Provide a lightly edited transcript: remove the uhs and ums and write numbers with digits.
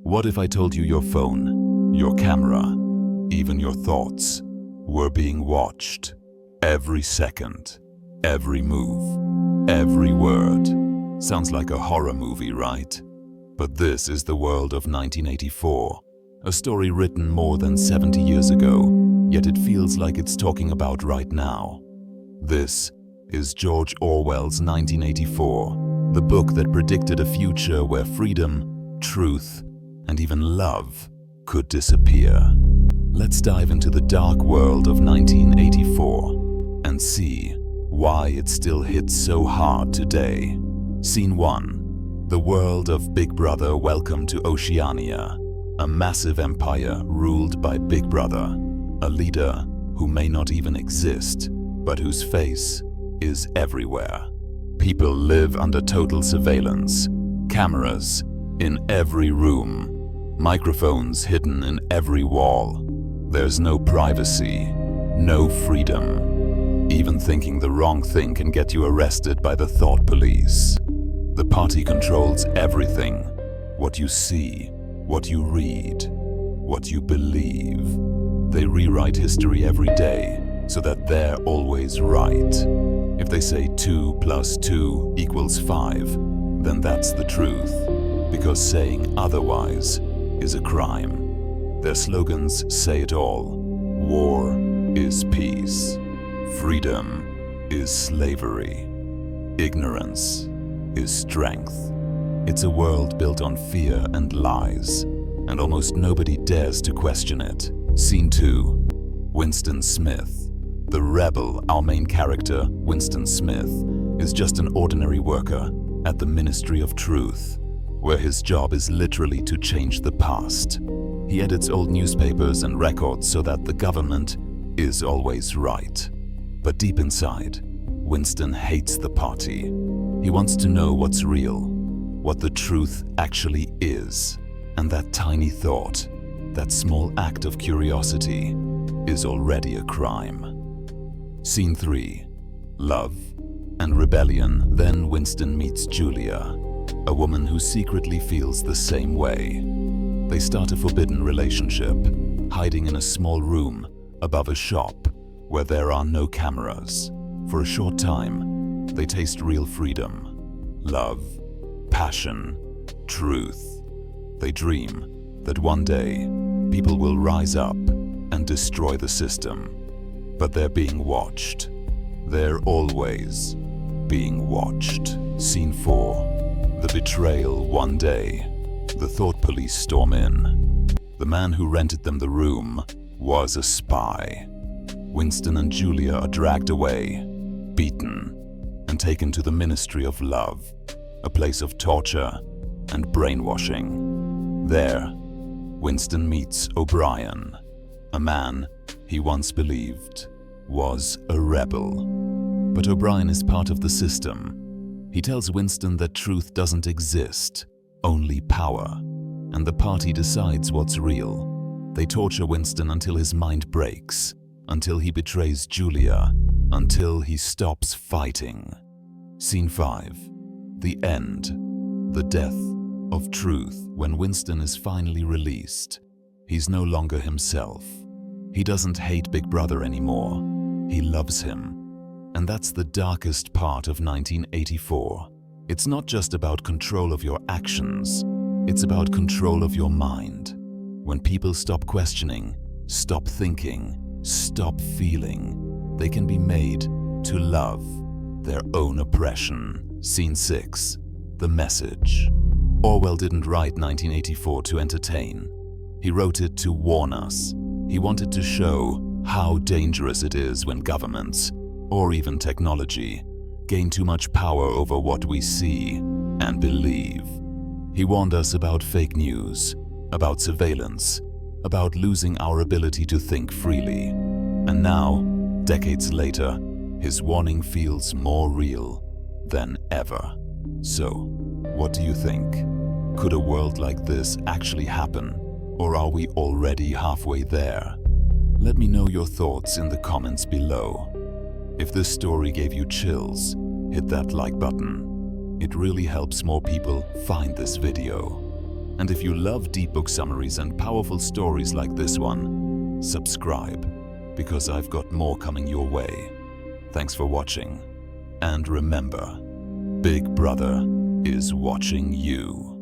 What if I told you your phone, your camera, even your thoughts were being watched? Every second, every move, every word. Sounds like a horror movie, right? But this is the world of 1984, a story written more than 70 years ago, yet it feels like it's talking about right now. This is George Orwell's 1984, the book that predicted a future where freedom, truth, and even love could disappear. Let's dive into the dark world of 1984 and see why it still hits so hard today. Scene 1. The world of Big Brother. Welcome to Oceania, a massive empire ruled by Big Brother, a leader who may not even exist, but whose face is everywhere. People live under total surveillance, cameras in every room, microphones hidden in every wall. There's no privacy, no freedom. Even thinking the wrong thing can get you arrested by the thought police. The party controls everything. What you see, what you read, what you believe. They rewrite history every day so that they're always right. If they say 2 + 2 = 5, then that's the truth, because saying otherwise is a crime. Their slogans say it all. War is peace. Freedom is slavery. Ignorance is strength. It's a world built on fear and lies, and almost nobody dares to question it. Scene 2. Winston Smith. The rebel, our main character, Winston Smith, is just an ordinary worker at the Ministry of Truth, where his job is literally to change the past. He edits old newspapers and records so that the government is always right. But deep inside, Winston hates the party. He wants to know what's real, what the truth actually is. And that tiny thought, that small act of curiosity, is already a crime. Scene 3. Love and rebellion. Then Winston meets Julia, a woman who secretly feels the same way. They start a forbidden relationship, hiding in a small room above a shop where there are no cameras. For a short time, they taste real freedom, love, passion, truth. They dream that one day people will rise up and destroy the system. But they're being watched. They're always being watched. Scene 4. The betrayal. One day, the thought police storm in. The man who rented them the room was a spy. Winston and Julia are dragged away, beaten, and taken to the Ministry of Love, a place of torture and brainwashing. There, Winston meets O'Brien, a man he once believed was a rebel. But O'Brien is part of the system. He tells Winston that truth doesn't exist, only power, and the party decides what's real. They torture Winston until his mind breaks, until he betrays Julia, until he stops fighting. Scene 5. The end. The death of truth. When Winston is finally released, he's no longer himself. He doesn't hate Big Brother anymore. He loves him. And that's the darkest part of 1984. It's not just about control of your actions. It's about control of your mind. When people stop questioning, stop thinking, stop feeling, they can be made to love their own oppression. Scene 6. The message. Orwell didn't write 1984 to entertain. He wrote it to warn us. He wanted to show how dangerous it is when governments, or even technology, gain too much power over what we see and believe. He warned us about fake news, about surveillance, about losing our ability to think freely. And now, decades later, his warning feels more real than ever. So, what do you think? Could a world like this actually happen, or are we already halfway there? Let me know your thoughts in the comments below. If this story gave you chills, hit that like button. It really helps more people find this video. And if you love deep book summaries and powerful stories like this one, subscribe, because I've got more coming your way. Thanks for watching. And remember, Big Brother is watching you.